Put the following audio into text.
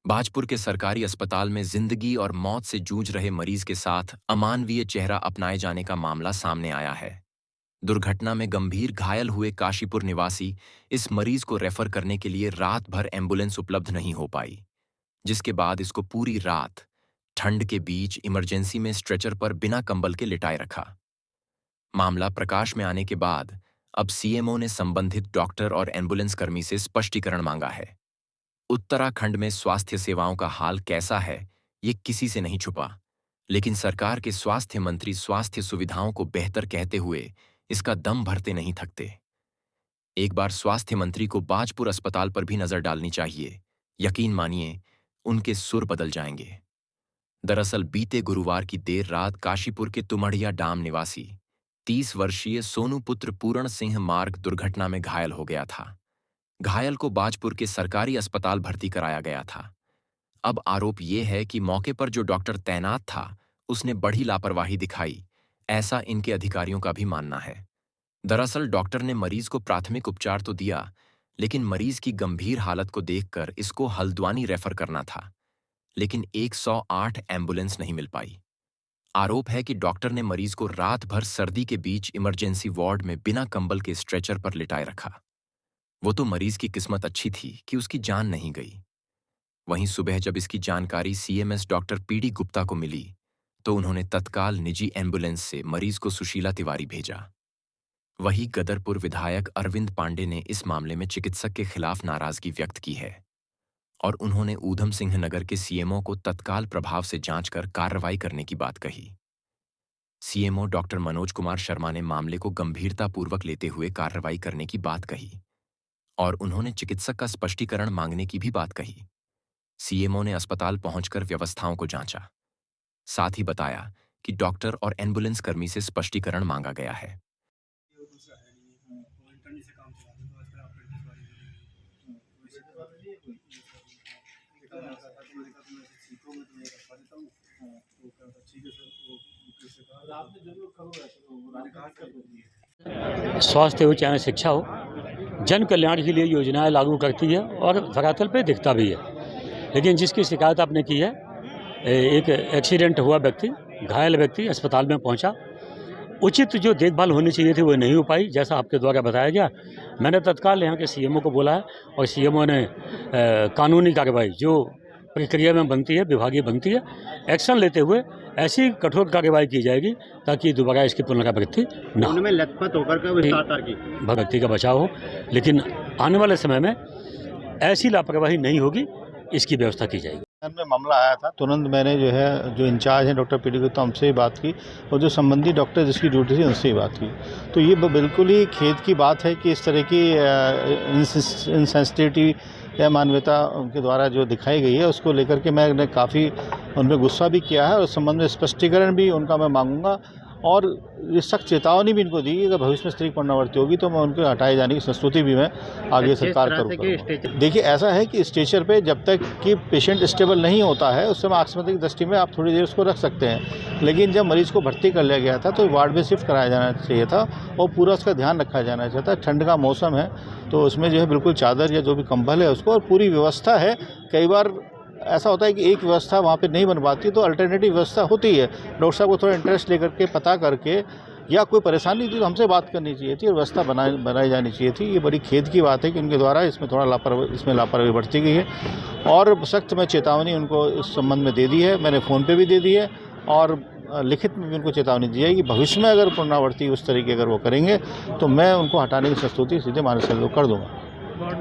भाजपुर के सरकारी अस्पताल में जिंदगी और मौत से जूझ रहे मरीज के साथ अमानवीय चेहरा अपनाए जाने का मामला सामने आया है। दुर्घटना में गंभीर घायल हुए काशीपुर निवासी इस मरीज को रेफर करने के लिए रात भर एम्बुलेंस उपलब्ध नहीं हो पाई, जिसके बाद इसको पूरी रात ठंड के बीच इमरजेंसी में स्ट्रेचर पर बिना कंबल के लिटाए रखा। मामला प्रकाश में आने के बाद अब सीएमओ ने संबंधित डॉक्टर और एम्बुलेंस कर्मी से स्पष्टीकरण मांगा है। उत्तराखंड में स्वास्थ्य सेवाओं का हाल कैसा है, ये किसी से नहीं छुपा, लेकिन सरकार के स्वास्थ्य मंत्री स्वास्थ्य सुविधाओं को बेहतर कहते हुए इसका दम भरते नहीं थकते। एक बार स्वास्थ्य मंत्री को बाजपुर अस्पताल पर भी नजर डालनी चाहिए। यकीन मानिए, उनके सुर बदल जाएंगे। दरअसल बीते गुरुवार की देर रात काशीपुर के तुमड़िया डाम निवासी 30 वर्षीय सोनू पुत्र पूर्ण सिंह मार्ग दुर्घटना में घायल हो गया था। घायल को बाजपुर के सरकारी अस्पताल भर्ती कराया गया था। अब आरोप ये है कि मौके पर जो डॉक्टर तैनात था, उसने बड़ी लापरवाही दिखाई, ऐसा इनके अधिकारियों का भी मानना है। दरअसल डॉक्टर ने मरीज को प्राथमिक उपचार तो दिया, लेकिन मरीज की गंभीर हालत को देखकर इसको हल्द्वानी रेफर करना था, लेकिन 108 एम्बुलेंस नहीं मिल पाई। आरोप है कि डॉक्टर ने मरीज को रात भर सर्दी के बीच इमरजेंसी वार्ड में बिना कंबल के स्ट्रेचर पर लिटाए रखा। वो तो मरीज की किस्मत अच्छी थी कि उसकी जान नहीं गई। वहीं सुबह जब इसकी जानकारी सीएमएस डॉक्टर पीडी गुप्ता को मिली, तो उन्होंने तत्काल निजी एम्बुलेंस से मरीज को सुशीला तिवारी भेजा। वहीं गदरपुर विधायक अरविंद पांडे ने इस मामले में चिकित्सक के खिलाफ नाराजगी व्यक्त की है और उन्होंने ऊधम सिंह नगर के सीएमओ को तत्काल प्रभाव से जांच कर कार्रवाई करने की बात कही। सीएमओ डॉक्टर मनोज कुमार शर्मा ने मामले को गंभीरतापूर्वक लेते हुए कार्रवाई करने की बात कही और उन्होंने चिकित्सक का स्पष्टीकरण मांगने की भी बात कही। सीएमओ ने अस्पताल पहुंचकर व्यवस्थाओं को जांचा, साथ ही बताया कि डॉक्टर और एम्बुलेंस कर्मी से स्पष्टीकरण मांगा गया है। स्वास्थ्य हो चाहे शिक्षा हो, जन कल्याण के लिए योजनाएं लागू करती है और धरातल पे दिखता भी है। लेकिन जिसकी शिकायत आपने की है, एक एक्सीडेंट हुआ व्यक्ति, घायल व्यक्ति अस्पताल में पहुंचा, उचित जो देखभाल होनी चाहिए थी वो नहीं हो पाई, जैसा आपके द्वारा बताया गया। मैंने तत्काल यहाँ के सीएमओ को बोला है और सीएमओ ने कानूनी कार्रवाई जो प्रक्रिया में बनती है, विभागीय बनती है, एक्शन लेते हुए ऐसी कठोर कार्रवाई की जाएगी ताकि दोबारा इसकी पुनरावृत्ति न हो। उनमें लथपथ होकर व्यक्ति का बचाव हो, लेकिन आने वाले समय में ऐसी लापरवाही नहीं होगी, इसकी व्यवस्था की जाएगी। में मामला आया था, तुरंत मैंने जो इंचार्ज हैं डॉक्टर पीडी गुप्ता, उनसे ही बात की और जो संबंधित डॉक्टर जिसकी ड्यूटी थी उनसे ही बात की। तो ये बिल्कुल ही खेद की बात है कि इस तरह की इनसेंसिटिविटी या मानवीयता उनके द्वारा जो दिखाई गई है, उसको लेकर के मैंने काफ़ी उनमें गुस्सा भी किया है और उस संबंध में स्पष्टीकरण भी उनका मैं मांगूंगा और ये सख्त चेतावनी भी इनको दी कि अगर भविष्य में स्त्री पुनरावृत्ति होगी तो मैं उनके हटाए जाने की संस्तुति भी मैं आगे सरकार करूँगा। देखिए, ऐसा है कि स्ट्रेचर पे जब तक कि पेशेंट स्टेबल नहीं होता है, उस समय आकस्मिक दृष्टि में आप थोड़ी देर उसको रख सकते हैं, लेकिन जब मरीज़ को भर्ती कर लिया गया था तो वार्ड में शिफ्ट कराया जाना चाहिए था और पूरा उसका ध्यान रखा जाना चाहिए था। ठंड का मौसम है तो उसमें जो है बिल्कुल चादर या जो भी कंबल है उसको, और पूरी व्यवस्था है। कई बार ऐसा होता है कि एक व्यवस्था वहाँ पे नहीं बन पाती तो अल्टरनेटिव व्यवस्था होती है। डॉक्टर साहब को थोड़ा इंटरेस्ट लेकर के पता करके या कोई परेशानी थी तो हमसे बात करनी चाहिए थी और व्यवस्था बनाई जानी चाहिए थी। ये बड़ी खेद की बात है कि उनके द्वारा इसमें थोड़ा लापरवाही बरती गई है और सख्त मैं चेतावनी उनको इस संबंध में दे दी है। मैंने फ़ोन पे भी दे दी है और लिखित में भी उनको चेतावनी दी है कि भविष्य में अगर पुनरावृत्ति उस तरीके अगर वो करेंगे तो मैं उनको हटाने की संस्तुति सीधे माननीय कर दूँगा।